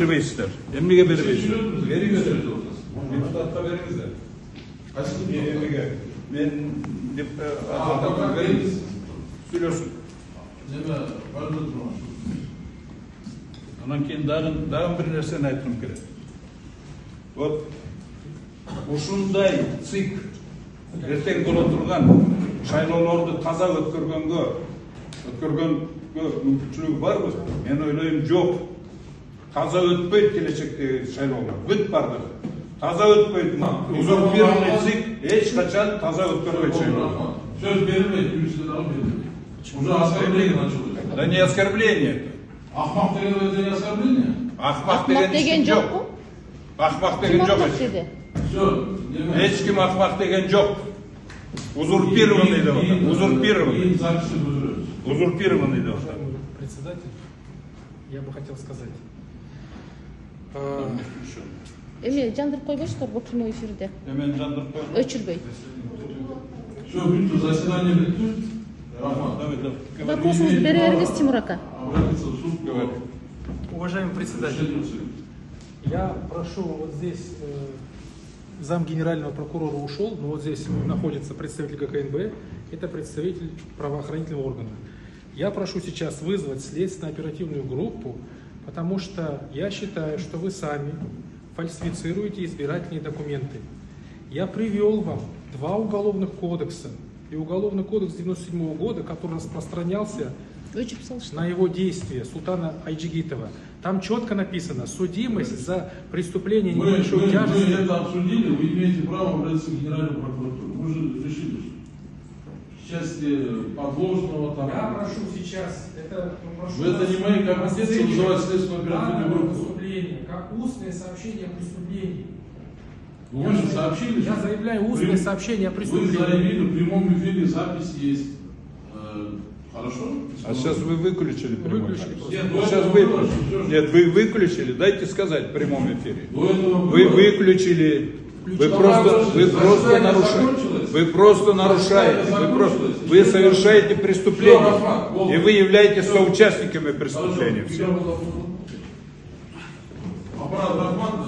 Vermeyizler. Emniyete vermeyizler. Veri götürürüz ortası. Deputatta verimizler. Kaçtı emniyete? Ben deputatta verimiz. Söylüyorsun. Ondan keyin dağın bir nerseni aytım gerek. Вот ушундай цик эртең боло турган шайлоолорду таза өткөргөнгө мүмкүнчүлүгү барбы? Мен ойлойм жок. Таза өтпөйт келечектеги шайлоолор. Бүт бардыгы. Таза өтпөйт. Узурпирный цик эч качан таза өткөрбөйт шайлоолор. Söz verilmedi, virüsleri almıyor. Уже оскорбление началось. Да не оскорбление. Ahmak деген не оскорбление? Ахмак деген жок. Ахмак деген жок. Все. Эч ким ахмак деген жок. Узурпированный деп атат. Узурпированный. Узурпированный деп атат. Председатель, я бы хотел сказать. Эми жандырып койбойсуздар бул прямой эфирде. Мен жандырып койдум. Өчүрбөй. Все, бүтү, заседание бүтү. Вопросыңызды бере бериңиз, Тимур ака. Уважаемый председатель, я прошу вот здесь, зам генерального прокурора ушел, но вот здесь находится представитель ГКНБ, это представитель правоохранительного органа. Я прошу сейчас вызвать следственно-оперативную группу, потому что я считаю, что вы сами фальсифицируете избирательные документы. Я привел вам 2 уголовных кодекса и уголовный кодекс 1997 года, который распространялся на его действия Султана Айджигитова. Там четко написано: судимость за преступление небольшой тяжести. Мы это обсудили, вы имеете право обратиться к Генеральной прокуратуре. Мы же решили, что в части подложного там. Я прошу сейчас, Вы это не мои компетенции вызывать следственную оперативную группу. Как устное сообщение о преступлении. Вы же сообщили. Я заявляю устное сообщение о преступлении. Вы заявили, в прямом эфире запись есть. Хорошо? А сейчас вы выключили прямой Выключили. Сейчас выключили. Нет, вы выключили, дайте сказать в прямом эфире. Вы выключили. Вы просто нарушаете. Вы совершаете преступление. И вы являетесь соучастниками преступления. Аппарат Рахман